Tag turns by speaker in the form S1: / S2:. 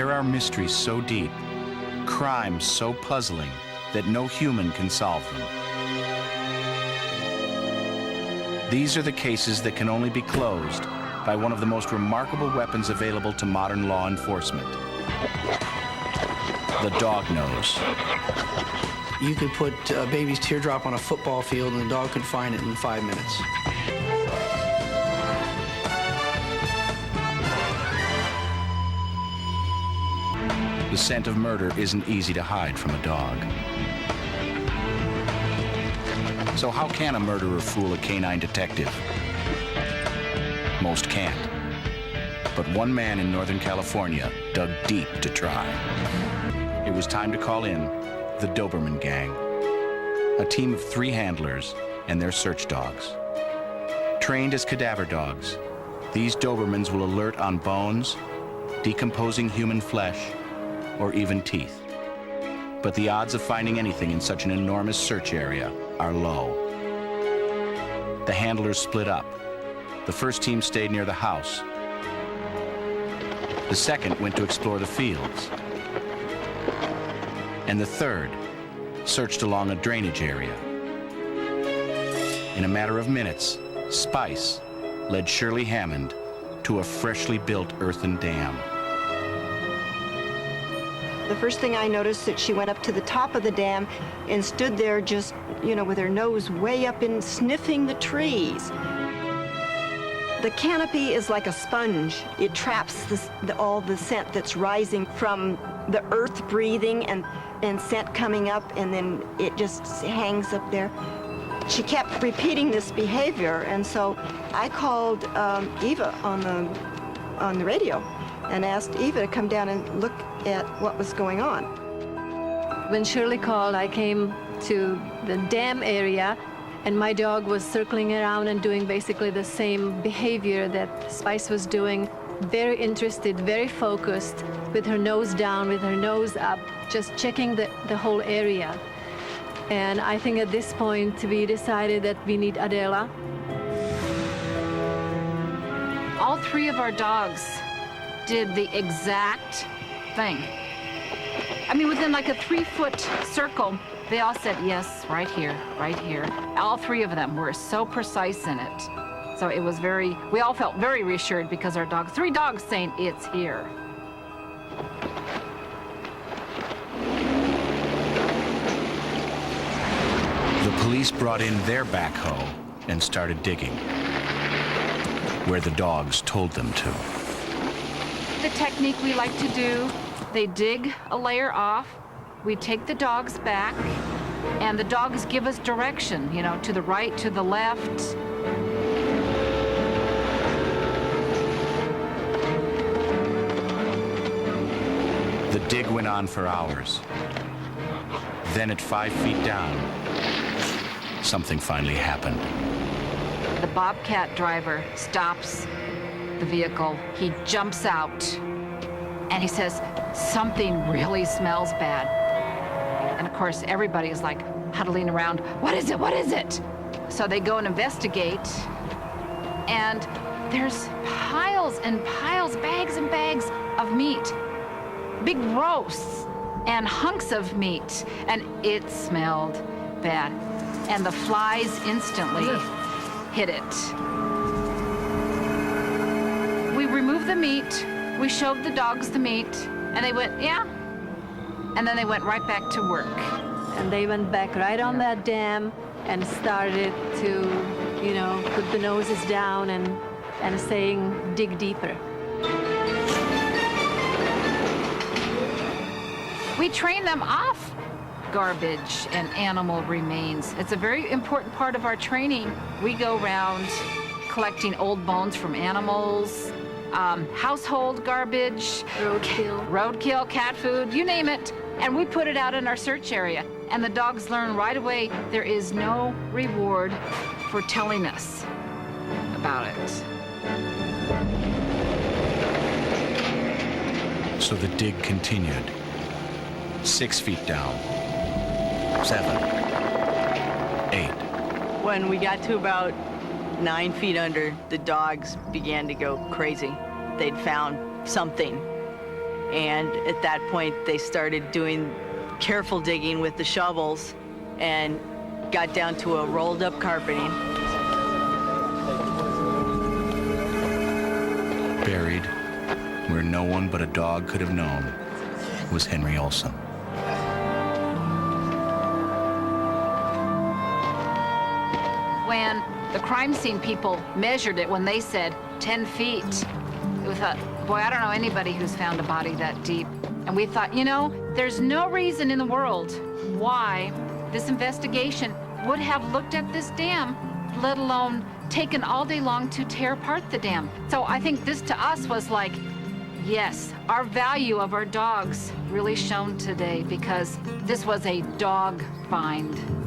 S1: There are mysteries so deep, crimes so puzzling, that no human can solve them. These are the cases that can only be closed by one of the most remarkable weapons available to modern law enforcement: the dog nose.
S2: You could put a baby's teardrop on a football field and the dog could find it in 5 minutes.
S1: The scent of murder isn't easy to hide from a dog. So how can a murderer fool a canine detective? Most can't. But one man in Northern California dug deep to try. It was time to call in the Doberman Gang, a team of 3 handlers and their search dogs. Trained as cadaver dogs, these Dobermans will alert on bones, decomposing human flesh, or even teeth. But the odds of finding anything in such an enormous search area are low. The handlers split up. The first team stayed near the house. The second went to explore the fields. And the third searched along a drainage area. In a matter of minutes, Spice led Shirley Hammond to a freshly built earthen dam.
S3: The first thing I noticed that she went up to the top of the dam and stood there just, with her nose way up in sniffing the trees. The canopy is like a sponge. It traps all the scent that's rising from the earth breathing and scent coming up, and then it just hangs up there. She kept repeating this behavior, and so I called Eva on the radio and asked Eva to come down and look at what was going on.
S4: When Shirley called, I came to the dam area, and my dog was circling around and doing basically the same behavior that Spice was doing. Very interested, very focused, with her nose down, with her nose up, just checking the whole area. And I think at this point we decided that we need Adela.
S5: All 3 of our dogs did the exact thing. I mean, within like a 3-foot circle, they all said, yes, right here, right here. All 3 of them were so precise in it. So it was we all felt very reassured because our dogs, 3 dogs saying it's here.
S1: The police brought in their backhoe and started digging where the dogs told them to.
S5: The technique we like to do, they dig a layer off, we take the dogs back, and the dogs give us direction, to the right, to the left.
S1: The dig went on for hours. Then at 5 feet down, something finally happened.
S5: The Bobcat driver stops the vehicle. He jumps out and he says, something really smells bad. And of course, everybody is like huddling around. What is it? What is it? So they go and investigate, and there's piles and piles, bags and bags of meat. Big roasts and hunks of meat, and it smelled bad. And the flies instantly hit it. We removed the meat, we showed the dogs the meat, and they went, yeah. And then they went right back to work.
S4: And they went back right on that dam and started to, put the noses down and saying, dig deeper.
S5: We train them off garbage and animal remains. It's a very important part of our training. We go around collecting old bones from animals, household garbage, roadkill, cat food, you name it, and we put it out in our search area. And the dogs learn right away there is no reward for telling us about it.
S1: So the dig continued. 6 feet down. 7. 8.
S6: When we got to about 9 feet under, the dogs began to go crazy. They'd found something. And at that point, they started doing careful digging with the shovels and got down to a rolled up carpeting.
S1: Buried, where no one but a dog could have known, was Henry Olsen.
S5: When the crime scene people measured it, when they said 10 feet, we thought, boy, I don't know anybody who's found a body that deep. And we thought, you know, there's no reason in the world why this investigation would have looked at this dam, let alone taken all day long to tear apart the dam. So I think this to us was like, yes, our value of our dogs really shone today because this was a dog find.